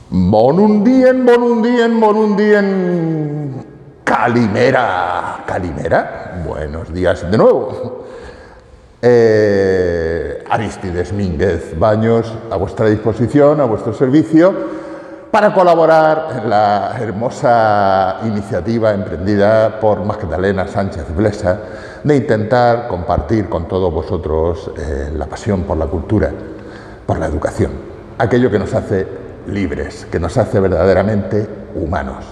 Bonundien, Calimera. Calimera, buenos días de nuevo. Arístides Mínguez Baños, a vuestra disposición, a vuestro servicio, para colaborar en la hermosa iniciativa emprendida por Magdalena Sánchez Blesa de intentar compartir con todos vosotros la pasión por la cultura, por la educación, aquello que nos hace libres, que nos hace verdaderamente humanos.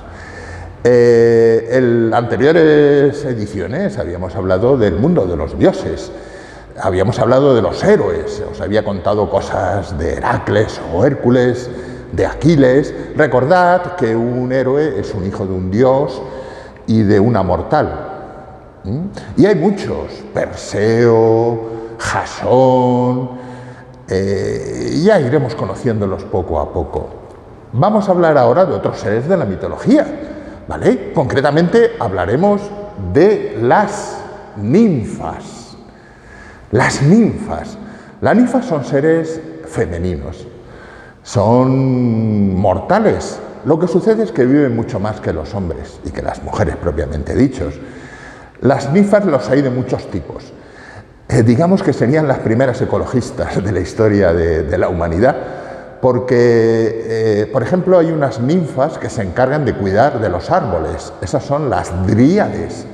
En anteriores ediciones habíamos hablado del mundo de los dioses, habíamos hablado de los héroes, os había contado cosas de Heracles o Hércules, de Aquiles. Recordad que un héroe es un hijo de un dios y de una mortal. Y hay muchos, Perseo, Jasón, ya iremos conociéndolos poco a poco. Vamos a hablar ahora de otros seres de la mitología, ¿vale? Concretamente hablaremos de las ninfas. Las ninfas. Las ninfas son seres femeninos, son mortales. Lo que sucede es que viven mucho más que los hombres y que las mujeres propiamente dichos. Las ninfas los hay de muchos tipos. Digamos que serían las primeras ecologistas de la historia de la humanidad, porque, por ejemplo, hay unas ninfas que se encargan de cuidar de los árboles. Esas son las dríades.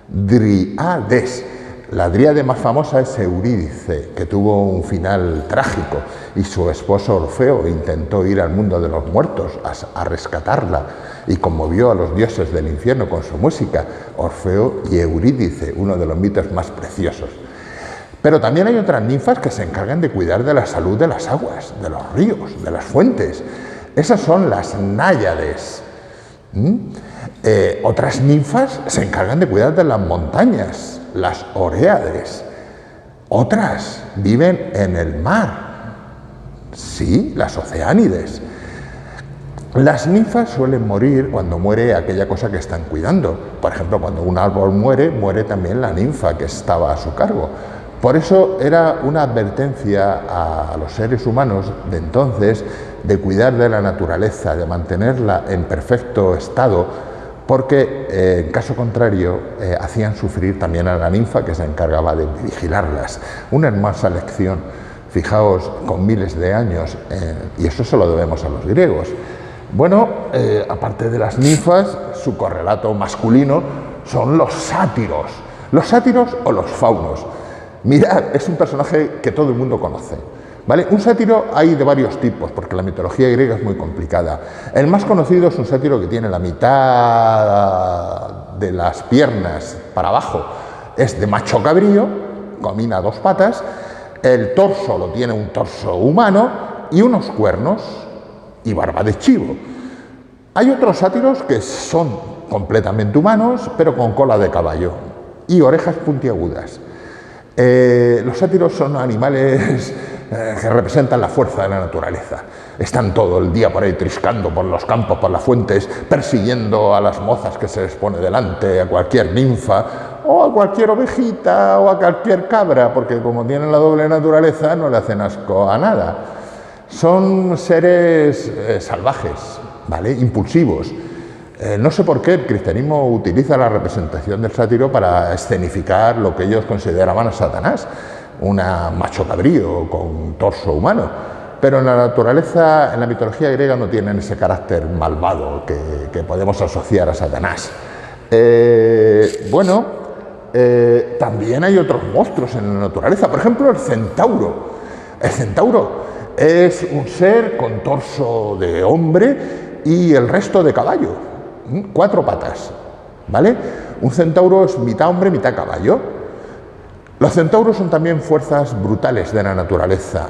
Dríades. La dríade más famosa es Eurídice, que tuvo un final trágico, y su esposo Orfeo intentó ir al mundo de los muertos a rescatarla y conmovió a los dioses del infierno con su música. Orfeo y Eurídice, uno de los mitos más preciosos. Pero también hay otras ninfas que se encargan de cuidar de la salud de las aguas, de los ríos, de las fuentes. Esas son las náyades. Otras ninfas se encargan de cuidar de las montañas, las oréades. Otras viven en el mar. Sí, las oceánides. Las ninfas suelen morir cuando muere aquella cosa que están cuidando. Por ejemplo, cuando un árbol muere, muere también la ninfa que estaba a su cargo. Por eso era una advertencia a los seres humanos de entonces de cuidar de la naturaleza, de mantenerla en perfecto estado, porque en caso contrario hacían sufrir también a la ninfa que se encargaba de vigilarlas. Una hermosa lección, fijaos, con miles de años, y eso se lo debemos a los griegos. Bueno, aparte de las ninfas, su correlato masculino son los sátiros. Los sátiros o los faunos. Mirad, es un personaje que todo el mundo conoce, ¿vale? Un sátiro hay de varios tipos, porque la mitología griega es muy complicada. El más conocido es un sátiro que tiene la mitad de las piernas para abajo, es de macho cabrío, camina a dos patas, el torso lo tiene un torso humano y unos cuernos y barba de chivo. Hay otros sátiros que son completamente humanos, pero con cola de caballo y orejas puntiagudas. Los sátiros son animales que representan la fuerza de la naturaleza. Están todo el día por ahí triscando por los campos, por las fuentes, persiguiendo a las mozas que se les pone delante, a cualquier ninfa, o a cualquier ovejita, o a cualquier cabra, porque como tienen la doble naturaleza, no le hacen asco a nada. Son seres salvajes, ¿vale? Impulsivos. No sé por qué el cristianismo utiliza la representación del sátiro para escenificar lo que ellos consideraban a Satanás, una macho cabrío con torso humano, pero en la naturaleza, en la mitología griega no tienen ese carácter malvado que podemos asociar a Satanás. También hay otros monstruos en la naturaleza, por ejemplo el centauro. El centauro es un ser con torso de hombre y el resto de caballo. 4 patas, ¿vale? Un centauro es mitad hombre, mitad caballo. Los centauros son también fuerzas brutales de la naturaleza.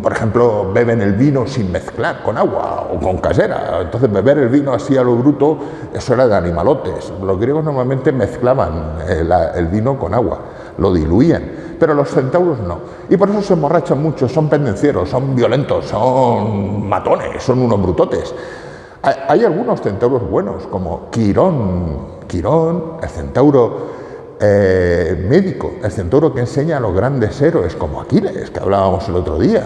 Por ejemplo, beben el vino sin mezclar con agua o con casera. Entonces, beber el vino así a lo bruto, eso era de animalotes. Los griegos normalmente mezclaban el vino con agua, lo diluían, pero los centauros no. Y por eso se emborrachan mucho, son pendencieros, son violentos, son matones, son unos brutotes. Hay algunos centauros buenos, como Quirón, el centauro médico, el centauro que enseña a los grandes héroes, como Aquiles, que hablábamos el otro día.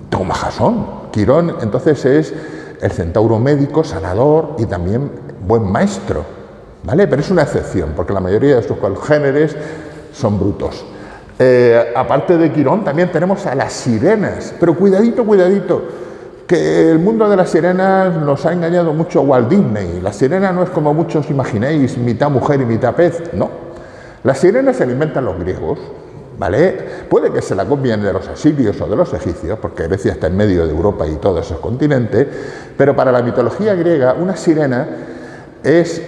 Toma Jasón, Quirón entonces es el centauro médico, sanador y también buen maestro, ¿vale? Pero es una excepción, porque la mayoría de sus congéneres son brutos. Aparte de Quirón también tenemos a las sirenas, pero cuidadito, cuidadito, que el mundo de las sirenas nos ha engañado mucho Walt Disney. La sirena no es como muchos imaginéis, mitad mujer y mitad pez, no. Las sirenas se la inventan los griegos, ¿vale? Puede que se la copien de los asirios o de los egipcios, porque Grecia está en medio de Europa y todo ese continente, pero para la mitología griega una sirena es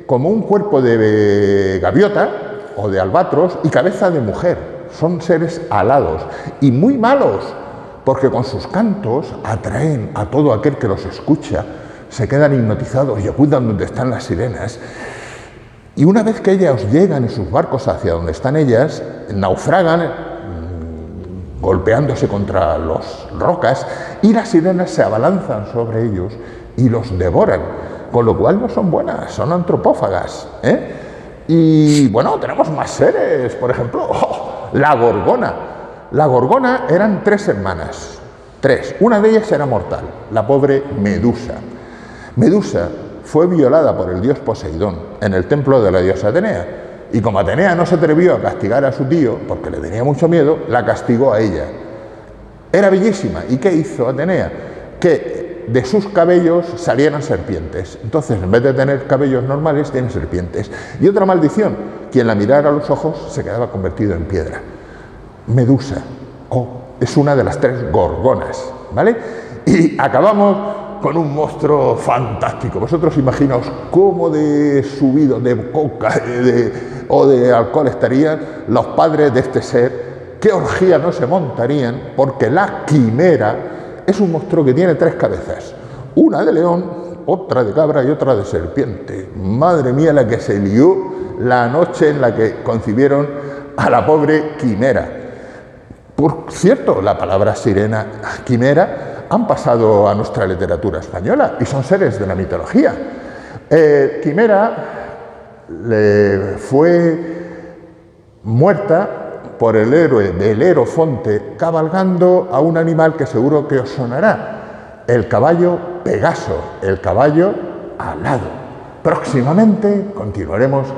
como un cuerpo de gaviota o de albatros y cabeza de mujer. Son seres alados y muy malos, porque con sus cantos atraen a todo aquel que los escucha, se quedan hipnotizados y apuntan donde están las sirenas. Y una vez que ellas llegan en sus barcos hacia donde están ellas, naufragan golpeándose contra las rocas y las sirenas se abalanzan sobre ellos y los devoran, con lo cual no son buenas, son antropófagas, ¿eh? Y bueno, tenemos más seres, por ejemplo, la gorgona. La gorgona eran 3 hermanas, 3. Una de ellas era mortal, la pobre Medusa. Medusa fue violada por el dios Poseidón en el templo de la diosa Atenea. Y como Atenea no se atrevió a castigar a su tío, porque le tenía mucho miedo, la castigó a ella. Era bellísima. ¿Y qué hizo Atenea? Que de sus cabellos salieran serpientes. Entonces, en vez de tener cabellos normales, tiene serpientes. Y otra maldición, quien la mirara a los ojos se quedaba convertido en piedra. Medusa, es una de las 3 gorgonas, ¿vale? Y acabamos con un monstruo fantástico. Vosotros imaginaos cómo de subido de coca o de alcohol estarían los padres de este ser, qué orgía no se montarían, porque la quimera es un monstruo que tiene 3 cabezas, una de león, otra de cabra y otra de serpiente. Madre mía, la que se lió la noche en la que concibieron a la pobre quimera. Por cierto, la palabra sirena, quimera, han pasado a nuestra literatura española y son seres de la mitología. Quimera fue muerta por el héroe de Lerofonte cabalgando a un animal que seguro que os sonará, el caballo Pegaso, el caballo alado. Próximamente continuaremos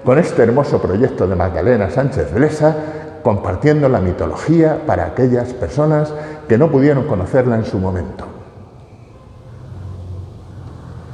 con este hermoso proyecto de Magdalena Sánchez Blesa, compartiendo la mitología para aquellas personas que no pudieron conocerla en su momento.